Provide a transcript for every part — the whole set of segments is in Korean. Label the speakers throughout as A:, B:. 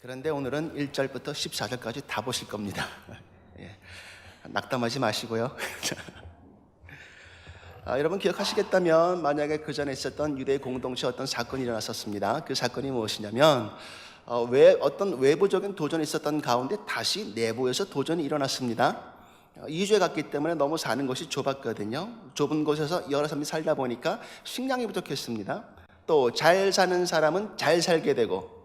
A: 그런데 오늘은 1절부터 14절까지 다 보실 겁니다. 예, 낙담하지 마시고요. 여러분 기억하시겠다면 만약에 그 전에 있었던 유대 공동체 어떤 사건이 일어났었습니다. 그 사건이 무엇이냐면 어떤 외부적인 도전이 있었던 가운데 다시 내부에서 도전이 일어났습니다. 이주에 갔기 때문에 너무 사는 것이 좁았거든요. 좁은 곳에서 여러 사람이 살다 보니까 식량이 부족했습니다. 또 잘 사는 사람은 잘 살게 되고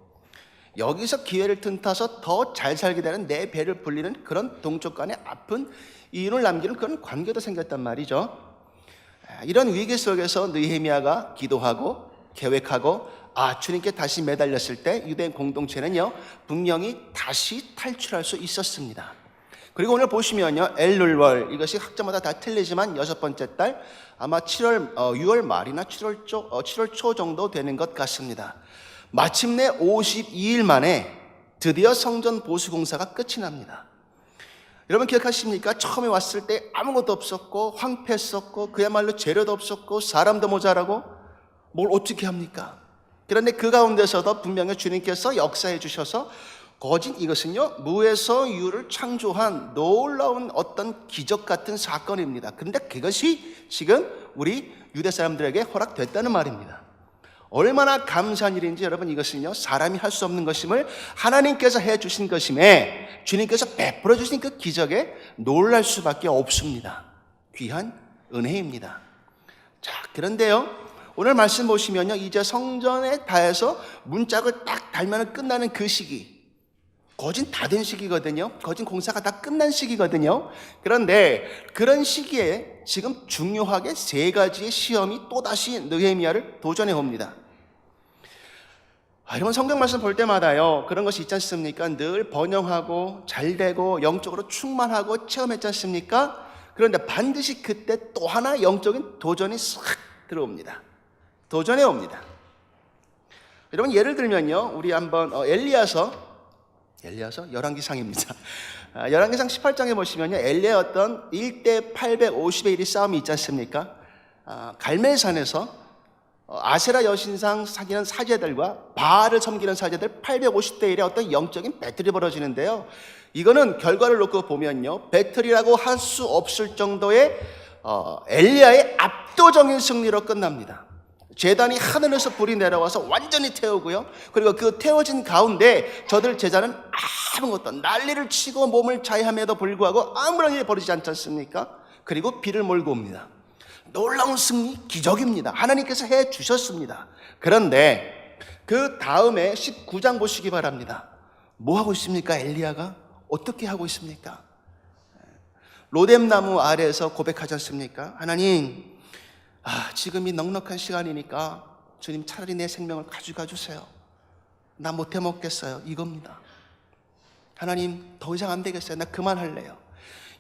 A: 여기서 기회를 틈타서 더 잘 살게 되는 내 배를 불리는 그런 동족 간의 아픈 이윤을 남기는 그런 관계도 생겼단 말이죠. 이런 위기 속에서 느헤미야가 기도하고 계획하고 주님께 다시 매달렸을 때 유대인 공동체는요 분명히 다시 탈출할 수 있었습니다. 그리고 오늘 보시면요 엘룰월, 이것이 학자마다 다 틀리지만 여섯 번째 달 아마 6월 말이나 7월 초 정도 되는 것 같습니다. 마침내 52일 만에 드디어 성전 보수 공사가 끝이 납니다. 여러분 기억하십니까? 처음에 왔을 때 아무것도 없었고 황폐했었고 그야말로 재료도 없었고 사람도 모자라고 뭘 어떻게 합니까? 그런데 그 가운데서도 분명히 주님께서 역사해 주셔서 거진 이것은요 무에서 유를 창조한 놀라운 어떤 기적 같은 사건입니다. 그런데 그것이 지금 우리 유대 사람들에게 허락됐다는 말입니다. 얼마나 감사한 일인지 여러분, 이것은요 사람이 할 수 없는 것임을 하나님께서 해주신 것임에 주님께서 베풀어 주신 그 기적에 놀랄 수밖에 없습니다. 귀한 은혜입니다. 자, 그런데요 오늘 말씀 보시면요 이제 성전에 다해서 문짝을 딱 달면 끝나는 그 시기, 거진 다 된 시기거든요. 거진 공사가 다 끝난 시기거든요. 그런데 그런 시기에 지금 중요하게 세 가지의 시험이 또다시 느헤미야를 도전해 옵니다. 여러분 성경 말씀 볼 때마다요 그런 것이 있지 않습니까? 늘 번영하고 잘되고 영적으로 충만하고 체험했지 않습니까? 그런데 반드시 그때 또 하나 영적인 도전이 싹 들어옵니다. 도전해 옵니다. 여러분 예를 들면요 우리 한번 엘리야서 열왕기상입니다. 열왕기상 18장에 보시면요 엘리야의 어떤 1대 850의 1의 싸움이 있지 않습니까? 갈멜산에서 아세라 여신상 사귀는 사제들과 바알을 섬기는 사제들 850대 1의 어떤 영적인 배틀이 벌어지는데요. 이거는 결과를 놓고 보면요 배틀이라고 할 수 없을 정도의 엘리야의 압도적인 승리로 끝납니다. 제단이 하늘에서 불이 내려와서 완전히 태우고요. 그리고 그 태워진 가운데 저들 제자는 아무것도 난리를 치고 몸을 자해함에도 불구하고 아무런 일이 벌어지지 않지 않습니까? 그리고 비를 몰고 옵니다. 놀라운 승리, 기적입니다. 하나님께서 해 주셨습니다. 그런데 그 다음에 19장 보시기 바랍니다. 뭐 하고 있습니까? 엘리야가 어떻게 하고 있습니까? 로뎀나무 아래에서 고백하지 않습니까? 하나님, 지금 이 넉넉한 시간이니까 주님 차라리 내 생명을 가져가 주세요. 나 못해 먹겠어요. 이겁니다. 하나님 더 이상 안 되겠어요. 나 그만할래요.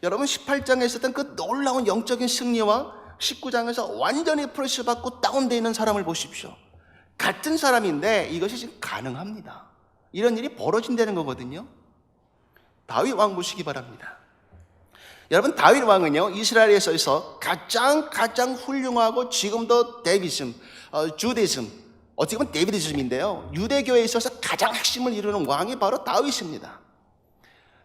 A: 여러분 18장에 있었던 그 놀라운 영적인 승리와 19장에서 완전히 프레시 받고 다운되어 있는 사람을 보십시오. 같은 사람인데 이것이 지금 가능합니다. 이런 일이 벌어진다는 거거든요. 다윗 왕 보시기 바랍니다. 여러분 다윗 왕은요 이스라엘에서 가장 훌륭하고 지금도 주디즘, 어떻게 보면 데이비디즘인데요 유대교에 있어서 가장 핵심을 이루는 왕이 바로 다윗입니다.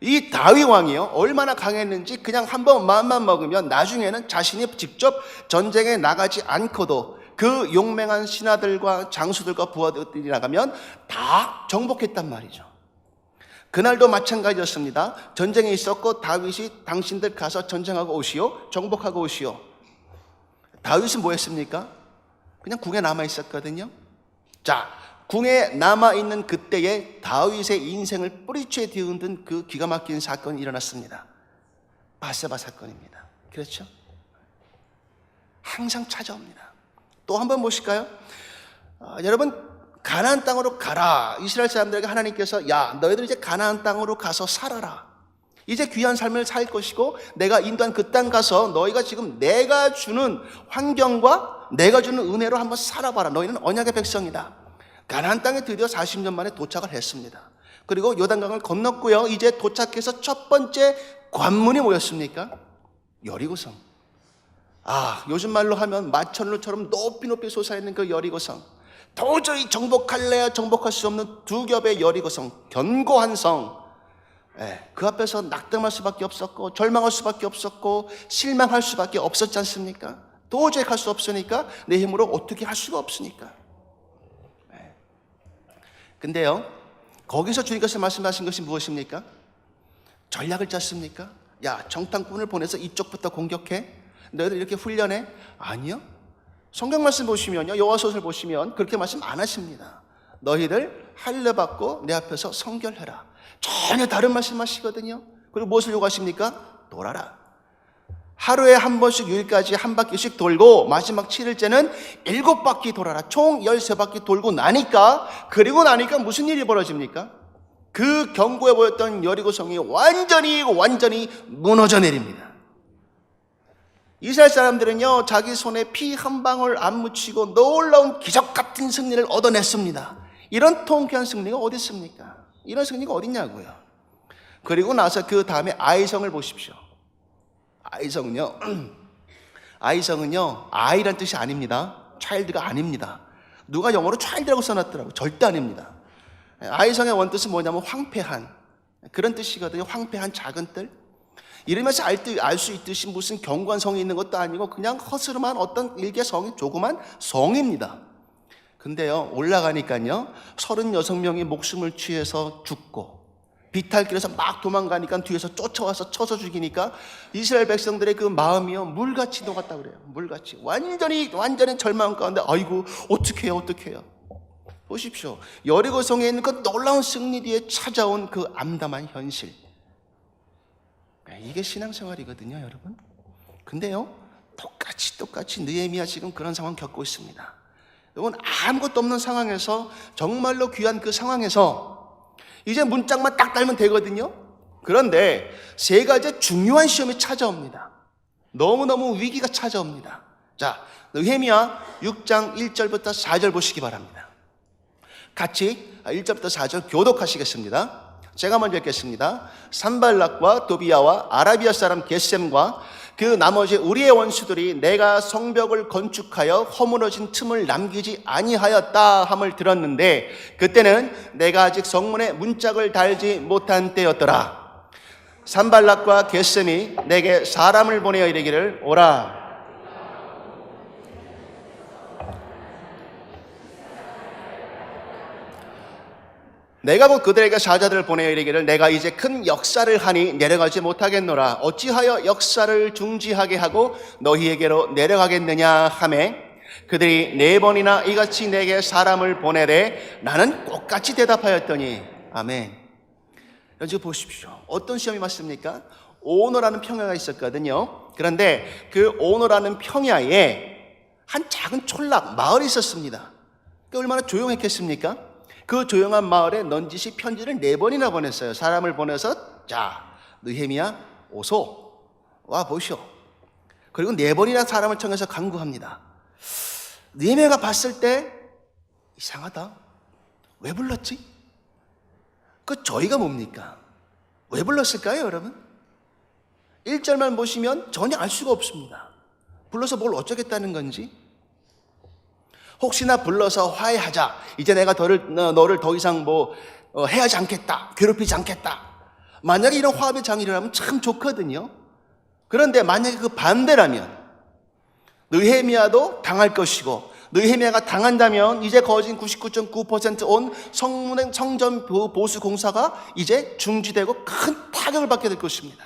A: 이 다윗 왕이요 얼마나 강했는지 그냥 한번 마음만 먹으면 나중에는 자신이 직접 전쟁에 나가지 않고도 그 용맹한 신하들과 장수들과 부하들이 나가면 다 정복했단 말이죠. 그날도 마찬가지였습니다. 전쟁에 있었고 다윗이 당신들 가서 전쟁하고 오시오, 정복하고 오시오. 다윗은 뭐 했습니까? 그냥 궁에 남아 있었거든요. 자, 궁에 남아있는 그때에 다윗의 인생을 뿌리채 뒤흔든 그 기가 막힌 사건이 일어났습니다. 바세바 사건입니다. 그렇죠? 항상 찾아옵니다. 또 한번 보실까요? 여러분 가나안 땅으로 가라. 이스라엘 사람들에게 하나님께서 너희들 이제 가나안 땅으로 가서 살아라. 이제 귀한 삶을 살 것이고 내가 인도한 그 땅 가서 너희가 지금 내가 주는 환경과 내가 주는 은혜로 한번 살아봐라. 너희는 언약의 백성이다. 가나안 땅에 드디어 40년 만에 도착을 했습니다. 그리고 요단강을 건넜고요. 이제 도착해서 첫 번째 관문이 뭐였습니까? 여리고성. 요즘 말로 하면 마천루처럼 높이 솟아있는 그 여리고성. 도저히 정복할래야 정복할 수 없는 두 겹의 여리고성, 견고한 성. 그 앞에서 낙담할 수밖에 없었고 절망할 수밖에 없었고 실망할 수밖에 없었지 않습니까? 도저히 갈 수 없으니까, 내 힘으로 어떻게 할 수가 없으니까. 근데요, 거기서 주님께서 말씀하신 것이 무엇입니까? 전략을 짰습니까? 야, 정탐꾼을 보내서 이쪽부터 공격해? 너희들 이렇게 훈련해? 아니요. 성경 말씀 보시면요, 여호와서를 보시면 그렇게 말씀 안 하십니다. 너희들 할례 받고 내 앞에서 성결해라. 전혀 다른 말씀하시거든요. 그리고 무엇을 요구하십니까? 돌아라. 하루에 한 번씩 유일까지 한 바퀴씩 돌고 마지막 7일째는 7바퀴 돌아라. 총 13바퀴 돌고 나니까, 그리고 나니까 무슨 일이 벌어집니까? 그 견고해 보였던 여리고성이 완전히 무너져 내립니다. 이스라엘 사람들은요, 자기 손에 피 한 방울 안 묻히고 놀라운 기적 같은 승리를 얻어냈습니다. 이런 통쾌한 승리가 어디 있습니까? 이런 승리가 어딨냐고요. 그리고 나서 그 다음에 아이성을 보십시오. 아이성은요, 아이란 뜻이 아닙니다. child가 아닙니다. 누가 영어로 child라고 써놨더라고요. 절대 아닙니다. 아이성의 원뜻은 뭐냐면 황폐한, 그런 뜻이거든요. 황폐한 작은 뜰. 이러면서 알 수 있듯이 무슨 견고한 성이 있는 것도 아니고 그냥 허스름한 어떤 일개 성이, 조그만 성입니다. 근데요, 올라가니까요, 36명이 목숨을 취해서 죽고, 비탈길에서 막 도망가니까 뒤에서 쫓아와서 쳐서 죽이니까 이스라엘 백성들의 그 마음이요, 물같이 녹았다고 그래요. 물같이. 완전히 절망 가운데, 아이고, 어떡해요. 보십시오. 여리고성에 있는 그 놀라운 승리 뒤에 찾아온 그 암담한 현실. 이게 신앙생활이거든요, 여러분. 근데요, 똑같이 느헤미야 지금 그런 상황 겪고 있습니다. 여러분, 아무것도 없는 상황에서, 정말로 귀한 그 상황에서 이제 문짝만 딱 달면 되거든요. 그런데 세 가지 중요한 시험이 찾아옵니다. 너무너무 위기가 찾아옵니다. 자, 느헤미야 6장 1절부터 4절 보시기 바랍니다. 같이 1절부터 4절 교독하시겠습니다. 제가 먼저 읽겠습니다. 산발락과 도비야와 아라비아 사람 게셈과 그 나머지 우리의 원수들이 내가 성벽을 건축하여 허물어진 틈을 남기지 아니하였다 함을 들었는데, 그때는 내가 아직 성문에 문짝을 달지 못한 때였더라. 산발락과 게셈이 내게 사람을 보내어 이르기를, 오라. 내가 곧 그들에게 사자들을 보내어 이르기를, 내가 이제 큰 역사를 하니 내려가지 못하겠노라. 어찌하여 역사를 중지하게 하고 너희에게로 내려가겠느냐 하매, 그들이 4번이나 이같이 내게 사람을 보내되 나는 똑같이 대답하였더니. 아멘. 여기 보십시오. 어떤 시험이 맞습니까? 오노라는 평야가 있었거든요. 그런데 그 오노라는 평야에 한 작은 촌락 마을이 있었습니다. 얼마나 조용했겠습니까? 그 조용한 마을에 넌지시 편지를 4번이나 보냈어요. 사람을 보내서, 자, 느헤미야 오소, 와 보시오. 그리고 4번이나 사람을 청해서 간구합니다. 느헤미야가 봤을 때, 이상하다. 왜 불렀지? 그 저희가 뭡니까? 왜 불렀을까요, 여러분? 1절만 보시면 전혀 알 수가 없습니다. 불러서 뭘 어쩌겠다는 건지. 혹시나 불러서 화해하자. 이제 내가 너를 더 이상 해하지 않겠다. 괴롭히지 않겠다. 만약에 이런 화합의 장이라면 참 좋거든요. 그런데 만약에 그 반대라면 느헤미야도 당할 것이고, 느헤미야가 당한다면 이제 거진 99.9% 온 성전 보수 공사가 이제 중지되고 큰 타격을 받게 될 것입니다.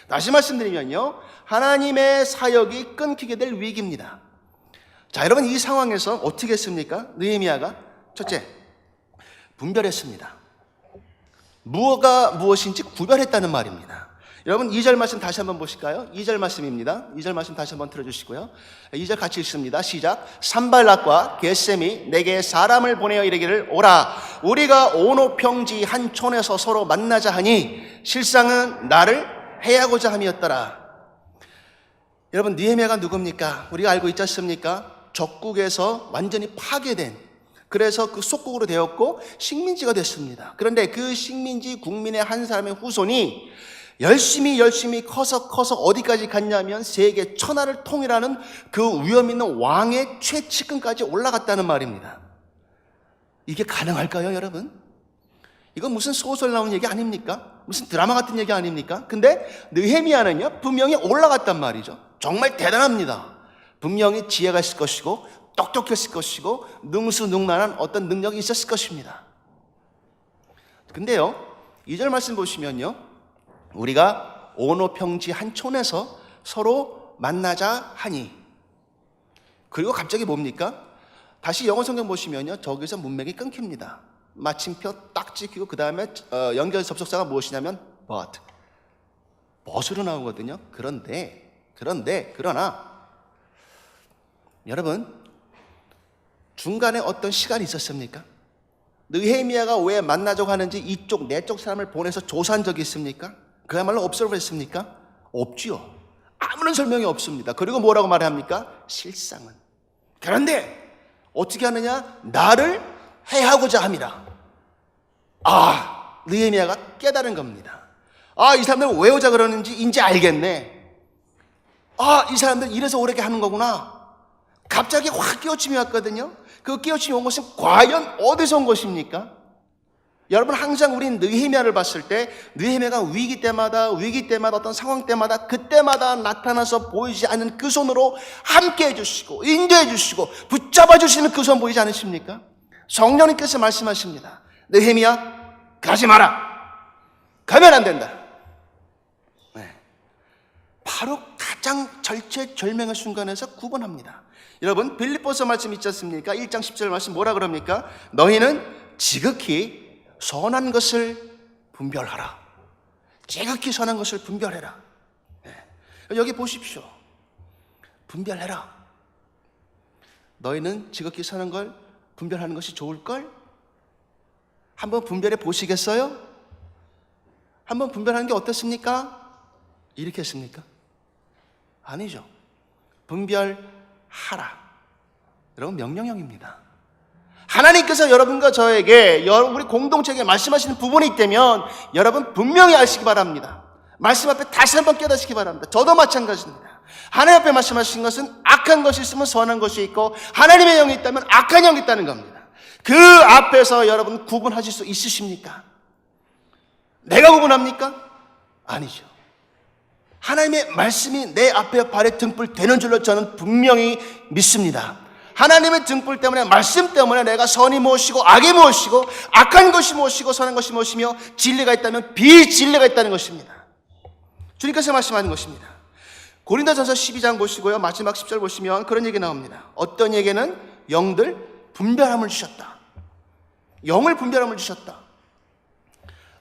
A: 다시 말씀드리면요, 하나님의 사역이 끊기게 될 위기입니다. 자, 여러분, 이 상황에서 어떻게 했습니까? 느헤미야가 첫째, 분별했습니다. 무엇인지 구별했다는 말입니다. 여러분, 2절 말씀 다시 한번 보실까요? 2절 말씀입니다. 2절 말씀 다시 한번 들어주시고요. 2절 같이 읽습니다. 시작. 산발락과 게셈이 내게 사람을 보내어 이르기를, 오라, 우리가 오노 평지 한 촌에서 서로 만나자 하니 실상은 나를 해하고자 함이었더라. 여러분, 느헤미야가 누굽니까? 우리가 알고 있지 않습니까? 적국에서 완전히 파괴된, 그래서 그 속국으로 되었고 식민지가 됐습니다. 그런데 그 식민지 국민의 한 사람의 후손이 열심히 커서 어디까지 갔냐면 세계 천하를 통일하는 그 위험 있는 왕의 최측근까지 올라갔다는 말입니다. 이게 가능할까요, 여러분? 이건 무슨 소설 나오는 얘기 아닙니까? 무슨 드라마 같은 얘기 아닙니까? 근데 느헤미야는요, 분명히 올라갔단 말이죠. 정말 대단합니다. 분명히 지혜가 있을 것이고 똑똑했을 것이고 능수능란한 어떤 능력이 있었을 것입니다. 근데요, 2절 말씀 보시면요, 우리가 온오평지 한 촌에서 서로 만나자 하니, 그리고 갑자기 뭡니까? 다시 영어 성경 보시면요, 저기서 문맥이 끊깁니다. 마침표 딱 찍히고 그 다음에 연결 접속사가 무엇이냐면 but으로 나오거든요. 그러나 여러분, 중간에 어떤 시간이 있었습니까? 느헤미야가 왜 만나자고 하는지 이쪽 내쪽 사람을 보내서 조사한 적이 있습니까? 그야말로 observe 했습니까? 없지요. 아무런 설명이 없습니다. 그리고 뭐라고 말합니까? 실상은. 그런데 어떻게 하느냐? 나를 해하고자 함이라. 느헤미야가 깨달은 겁니다. 이 사람들 왜 오자 그러는지 이제 알겠네. 이 사람들 이래서 오래게 하는 거구나. 갑자기 확 깨우침이 왔거든요. 그 깨우침이 온 것은 과연 어디서 온 것입니까? 여러분, 항상 우린 느헤미야를 봤을 때 느헤미야가 위기 때마다 어떤 상황 때마다 그때마다 나타나서 보이지 않는 그 손으로 함께 해주시고 인도해 주시고 붙잡아 주시는 그 손 보이지 않으십니까? 성령님께서 말씀하십니다. 느헤미야, 가지 마라. 가면 안 된다. 바로 가장 절체절명의 순간에서 구분합니다. 여러분, 빌립보서 말씀 있지 않습니까? 1장 10절 말씀 뭐라 그럽니까? 너희는 지극히 선한 것을 분별하라. 지극히 선한 것을 분별해라. 여기 보십시오. 분별해라. 너희는 지극히 선한 걸 분별하는 것이 좋을걸? 한번 분별해 보시겠어요? 한번 분별하는 게 어떻습니까? 이렇게 했습니까? 아니죠. 분별하라. 여러분, 명령형입니다. 하나님께서 여러분과 저에게, 우리 공동체에게 말씀하시는 부분이 있다면 여러분 분명히 아시기 바랍니다. 말씀 앞에 다시 한번 깨닫시기 바랍니다. 저도 마찬가지입니다. 하나님 앞에 말씀하신 것은 악한 것이 있으면 선한 것이 있고 하나님의 영이 있다면 악한 영이 있다는 겁니다. 그 앞에서 여러분 구분하실 수 있으십니까? 내가 구분합니까? 아니죠. 하나님의 말씀이 내 앞에 발에 등불 되는 줄로 저는 분명히 믿습니다. 하나님의 등불 때문에, 말씀 때문에 내가 선이 무엇이고 악이 무엇이고 악한 것이 무엇이고 선한 것이 무엇이며 진리가 있다면 비진리가 있다는 것입니다. 주님께서 말씀하는 것입니다. 고린도전서 12장 보시고요, 마지막 10절 보시면 그런 얘기 나옵니다. 어떤 얘기는 영들 분별함을 주셨다. 영을 분별함을 주셨다.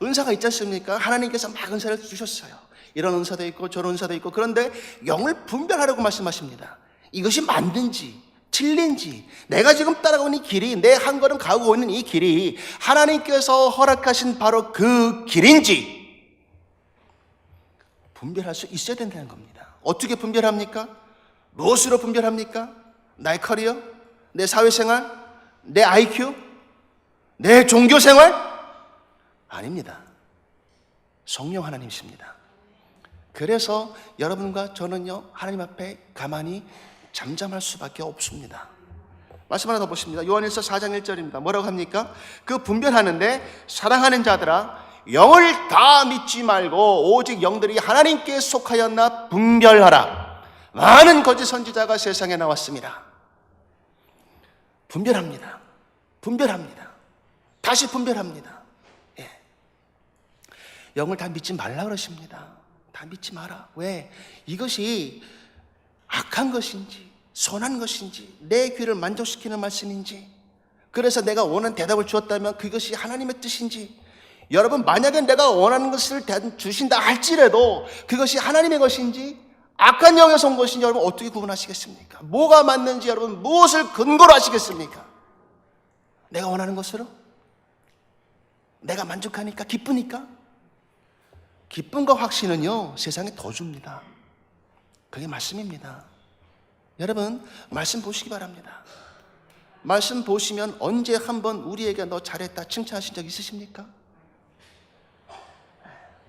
A: 은사가 있지 않습니까? 하나님께서 막 은사를 주셨어요. 이런 은사도 있고 저런 은사도 있고. 그런데 영을 분별하라고 말씀하십니다. 이것이 맞는지 틀린지, 내가 지금 따라가고 있는 이 길이, 내 한 걸음 가고 있는 이 길이 하나님께서 허락하신 바로 그 길인지 분별할 수 있어야 된다는 겁니다. 어떻게 분별합니까? 무엇으로 분별합니까? 나의 커리어? 내 사회생활? 내 IQ? 내 종교생활? 아닙니다. 성령 하나님이십니다. 그래서 여러분과 저는요, 하나님 앞에 가만히 잠잠할 수밖에 없습니다. 말씀 하나 더 보십니다. 요한일서 4장 1절입니다. 뭐라고 합니까? 그 분별하는데 사랑하는 자들아, 영을 다 믿지 말고 오직 영들이 하나님께 속하였나 분별하라. 많은 거짓 선지자가 세상에 나왔습니다. 분별합니다. 분별합니다. 다시 분별합니다. 영을 다 믿지 말라 그러십니다. 다 믿지 마라. 왜? 이것이 악한 것인지 선한 것인지 내 귀를 만족시키는 말씀인지, 그래서 내가 원하는 대답을 주었다면 그것이 하나님의 뜻인지, 여러분 만약에 내가 원하는 것을 주신다 할지라도 그것이 하나님의 것인지 악한 영에서 온 것인지 여러분 어떻게 구분하시겠습니까? 뭐가 맞는지 여러분 무엇을 근거로 하시겠습니까? 내가 원하는 것으로? 내가 만족하니까? 기쁘니까? 기쁨과 확신은요 세상에 더 줍니다. 그게 말씀입니다. 여러분 말씀 보시기 바랍니다. 말씀 보시면 언제 한번 우리에게 너 잘했다 칭찬하신 적 있으십니까?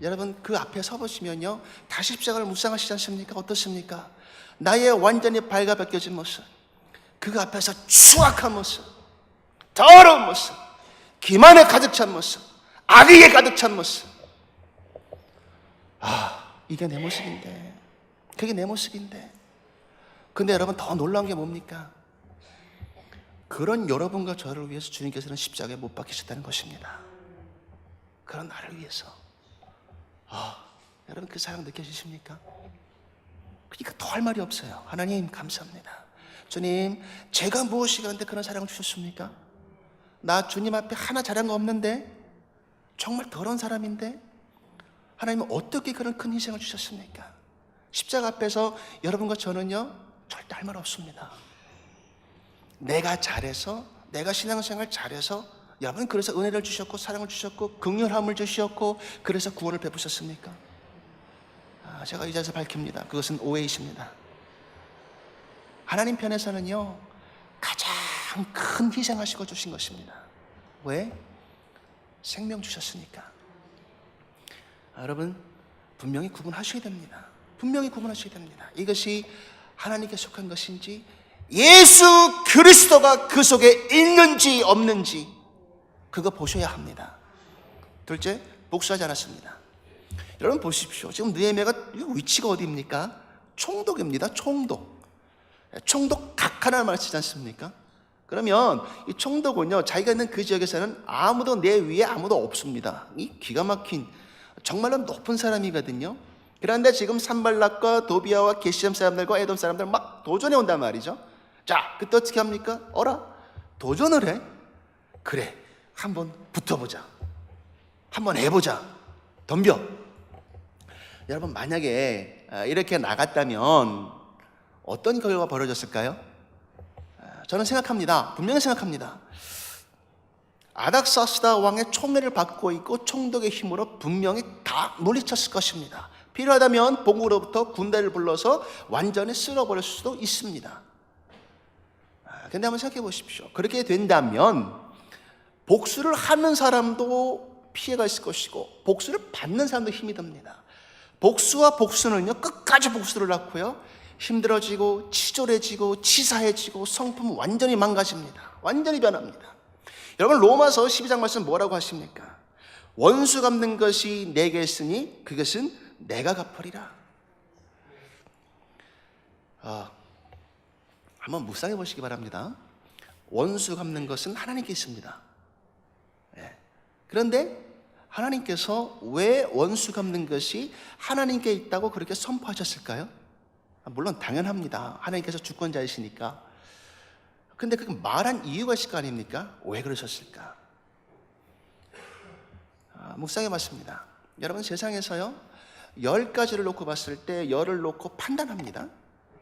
A: 여러분 그 앞에 서보시면요 다시 십자가를 묵상하시지 않습니까? 어떻습니까? 나의 완전히 발가벗겨진 모습, 그 앞에서 추악한 모습, 더러운 모습, 기만에 가득 찬 모습, 악의에 가득 찬 모습. 이게 내 모습인데, 그게 내 모습인데. 근데 여러분, 더 놀라운 게 뭡니까? 그런 여러분과 저를 위해서 주님께서는 십자가에 못 박히셨다는 것입니다. 그런 나를 위해서. 여러분, 그 사랑 느껴지십니까? 그러니까 더 할 말이 없어요. 하나님 감사합니다. 주님, 제가 무엇이 그런데 그런 사랑을 주셨습니까? 나 주님 앞에 하나 잘한 거 없는데, 정말 더러운 사람인데, 하나님은 어떻게 그런 큰 희생을 주셨습니까? 십자가 앞에서 여러분과 저는요, 절대 할 말 없습니다. 내가 잘해서, 내가 신앙생활 잘해서, 여러분 그래서 은혜를 주셨고 사랑을 주셨고 긍휼함을 주셨고 그래서 구원을 베푸셨습니까? 제가 이 자리에서 밝힙니다. 그것은 오해이십니다. 하나님 편에서는요, 가장 큰 희생하시고 주신 것입니다. 왜? 생명 주셨으니까. 여러분, 분명히 구분하셔야 됩니다. 분명히 구분하셔야 됩니다. 이것이 하나님께 속한 것인지, 예수 그리스도가 그 속에 있는지 없는지, 그거 보셔야 합니다. 둘째, 복수하지 않았습니다. 여러분 보십시오. 지금 느헤미야가 위치가 어디입니까? 총독입니다. 총독. 총독 각하라는 말을 쓰지 않습니까? 그러면 이 총독은요, 자기가 있는 그 지역에서는 아무도 내 위에 아무도 없습니다. 이 기가 막힌 정말로 높은 사람이거든요. 그런데 지금 산발락과 도비아와 게시점 사람들과 에돔 사람들 막 도전해 온단 말이죠. 자, 그때 어떻게 합니까? 도전을 해. 그래, 한번 붙어보자. 한번 해보자. 덤벼. 여러분, 만약에 이렇게 나갔다면 어떤 결과가 벌어졌을까요? 저는 생각합니다. 분명히 생각합니다. 아닥사스다 왕의 총애를 받고 있고 총독의 힘으로 분명히 다 물리쳤을 것입니다. 필요하다면 본국으로부터 군대를 불러서 완전히 쓸어버릴 수도 있습니다. 근데 한번 생각해 보십시오. 그렇게 된다면 복수를 하는 사람도 피해가 있을 것이고 복수를 받는 사람도 힘이 듭니다. 복수와 복수는요, 끝까지 복수를 낳고요, 힘들어지고 치졸해지고 치사해지고 성품은 완전히 망가집니다. 완전히 변합니다. 여러분, 로마서 12장 말씀 뭐라고 하십니까? 원수 갚는 것이 내게 있으니 그것은 내가 갚으리라. 한번 묵상해 보시기 바랍니다. 원수 갚는 것은 하나님께 있습니다. 그런데 하나님께서 왜 원수 갚는 것이 하나님께 있다고 그렇게 선포하셨을까요? 물론 당연합니다. 하나님께서 주권자이시니까. 근데 그 말한 이유가 있을 거 아닙니까? 왜 그러셨을까? 묵상해 봤습니다. 여러분, 세상에서요, 10가지를 놓고 봤을 때 열을 놓고 판단합니다.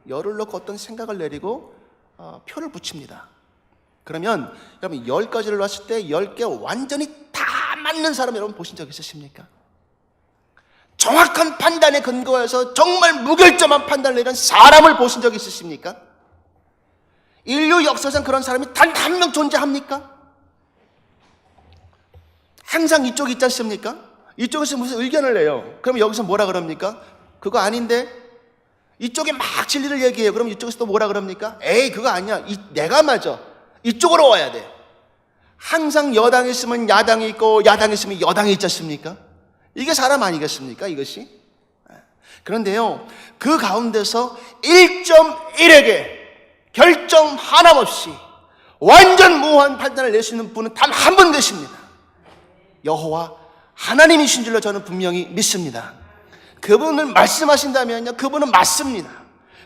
A: 열을 놓고 어떤 생각을 내리고 표를 붙입니다. 그러면 여러분, 10가지를 놨을 때 10개 완전히 다 맞는 사람 여러분 보신 적 있으십니까? 정확한 판단에 근거해서 정말 무결점한 판단을 내린 사람을 보신 적 있으십니까? 인류 역사상 그런 사람이 단 한 명 존재합니까? 항상 이쪽이 있지 않습니까? 이쪽에서 무슨 의견을 내요. 그럼 여기서 뭐라 그럽니까? 그거 아닌데? 이쪽에 막 진리를 얘기해요. 그럼 이쪽에서 또 뭐라 그럽니까? 에이, 그거 아니야. 내가 맞아. 이쪽으로 와야 돼. 항상 여당에 있으면 야당이 있고 야당에 있으면 여당이 있지 않습니까? 이게 사람 아니겠습니까, 이것이? 그런데요, 그 가운데서 1.1에게 결점 하나없이 완전 무한 판단을 낼 수 있는 분은 단 한 분 계십니다. 여호와 하나님이신 줄로 저는 분명히 믿습니다. 그분을 말씀하신다면요, 그분은 맞습니다.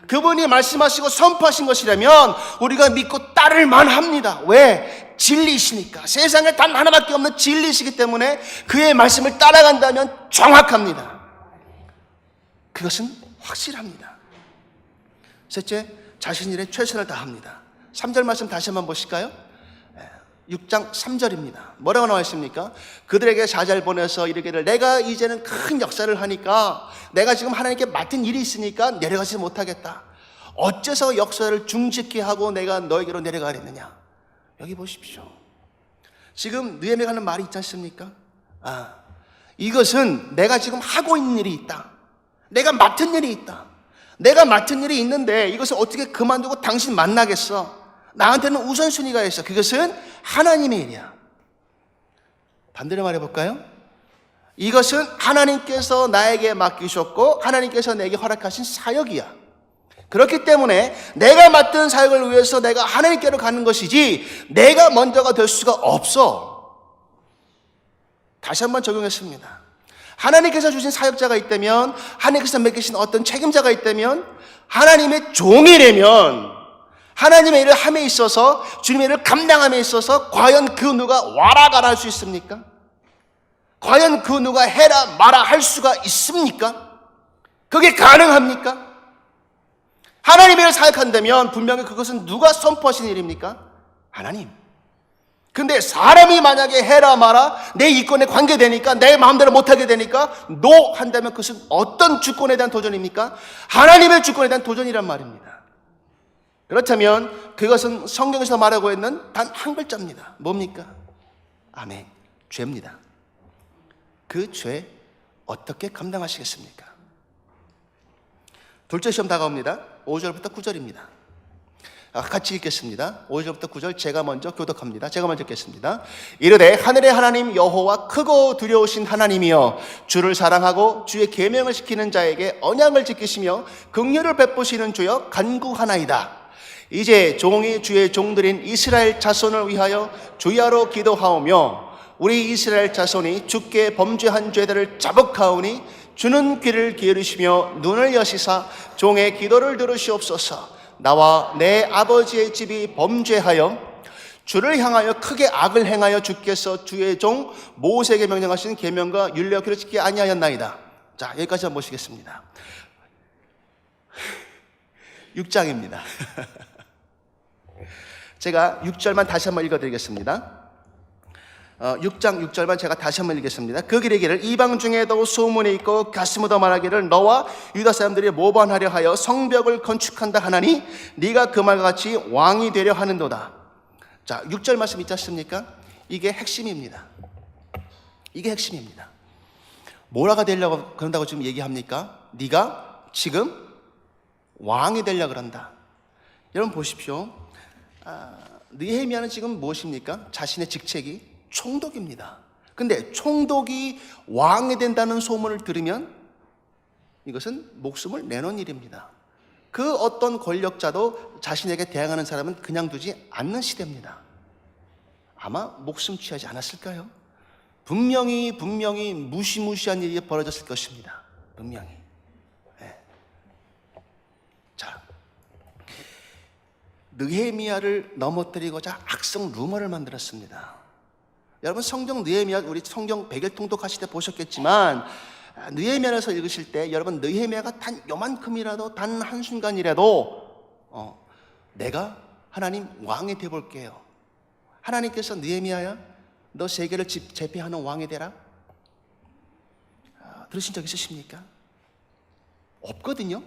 A: 그분이 말씀하시고 선포하신 것이라면 우리가 믿고 따를 만합니다. 왜? 진리이시니까. 세상에 단 하나밖에 없는 진리이시기 때문에 그의 말씀을 따라간다면 정확합니다. 그것은 확실합니다. 셋째, 자신 일에 최선을 다합니다. 3절 말씀 다시 한번 보실까요? 6장 3절입니다. 뭐라고 나와 있습니까? 그들에게 사자를 보내서 이르기를, 내가 이제는 큰 역사를 하니까 내가 지금 하나님께 맡은 일이 있으니까 내려가지 못하겠다. 어째서 역사를 중지케 하고 내가 너에게로 내려가려느냐. 여기 보십시오. 지금 느헤미야가 하는 말이 있지 않습니까? 이것은 내가 지금 하고 있는 일이 있다. 내가 맡은 일이 있다. 내가 맡은 일이 있는데 이것을 어떻게 그만두고 당신 만나겠어? 나한테는 우선순위가 있어. 그것은 하나님의 일이야. 반대로 말해볼까요? 이것은 하나님께서 나에게 맡기셨고 하나님께서 내게 허락하신 사역이야. 그렇기 때문에 내가 맡은 사역을 위해서 내가 하나님께로 가는 것이지 내가 먼저가 될 수가 없어. 다시 한번 적용했습니다. 하나님께서 주신 사역자가 있다면, 하나님께서 맡기신 어떤 책임자가 있다면, 하나님의 종이라면 하나님의 일을 함에 있어서, 주님의 일을 감당함에 있어서 과연 그 누가 와라 가라 할 수 있습니까? 과연 그 누가 해라 마라 할 수가 있습니까? 그게 가능합니까? 하나님의 일을 사역한다면 분명히 그것은 누가 선포하신 일입니까? 하나님. 근데 사람이 만약에 해라 마라 내 이권에 관계되니까 내 마음대로 못하게 되니까 노 한다면 그것은 어떤 주권에 대한 도전입니까? 하나님의 주권에 대한 도전이란 말입니다. 그렇다면 그것은 성경에서 말하고 있는 단 한 글자입니다. 뭡니까? 아멘. 죄입니다. 그 죄 어떻게 감당하시겠습니까? 둘째 시험 다가옵니다. 5절부터 9절입니다. 같이 읽겠습니다. 5절부터 9절 제가 먼저 교독합니다. 제가 먼저 읽겠습니다. 이르되 하늘의 하나님 여호와 크고 두려우신 하나님이여 주를 사랑하고 주의 계명을 지키는 자에게 언약을 지키시며 긍휼을 베푸시는 주여 간구하나이다. 이제 종이 주의 종들인 이스라엘 자손을 위하여 주야로 기도하오며 우리 이스라엘 자손이 주께 범죄한 죄들을 자복하오니 주는 귀를 기울이시며 눈을 여시사 종의 기도를 들으시옵소서. 나와 내 아버지의 집이 범죄하여 주를 향하여 크게 악을 행하여 주께서 주의 종 모세에게 명령하신 계명과 율례와 지키지 아니하였나이다. 자, 여기까지 한번 보시겠습니다. 6장입니다. 제가 6절만 다시 한번 읽어드리겠습니다. 6장 6절만 제가 다시 한번 읽겠습니다. 그 길의 길을 이방 중에도 소문이 있고 가슴 얻어 말하기를 너와 유다 사람들이 모반하려 하여 성벽을 건축한다 하나니 네가 그 말과 같이 왕이 되려 하는도다. 자, 6절 말씀 있지 않습니까? 이게 핵심입니다. 이게 핵심입니다. 뭐라가 되려고 그런다고 지금 얘기합니까? 네가 지금 왕이 되려고 그런다. 여러분 보십시오. 느헤미야는 지금 무엇입니까? 자신의 직책이 총독입니다. 근데 총독이 왕이 된다는 소문을 들으면 이것은 목숨을 내놓은 일입니다. 그 어떤 권력자도 자신에게 대항하는 사람은 그냥 두지 않는 시대입니다. 아마 목숨 취하지 않았을까요? 분명히 무시무시한 일이 벌어졌을 것입니다. 분명히. 네. 자, 느헤미야를 넘어뜨리고자 악성 루머를 만들었습니다. 여러분 성경 느헤미야 우리 성경 백일 통독하실 때 보셨겠지만 느헤미야에서 읽으실 때 여러분 느헤미야가 단 요만큼이라도 단 한순간이라도 내가 하나님 왕이 되어볼게요. 하나님께서 느헤미야야 너 세계를 제패하는 왕이 되라. 들으신 적 있으십니까? 없거든요.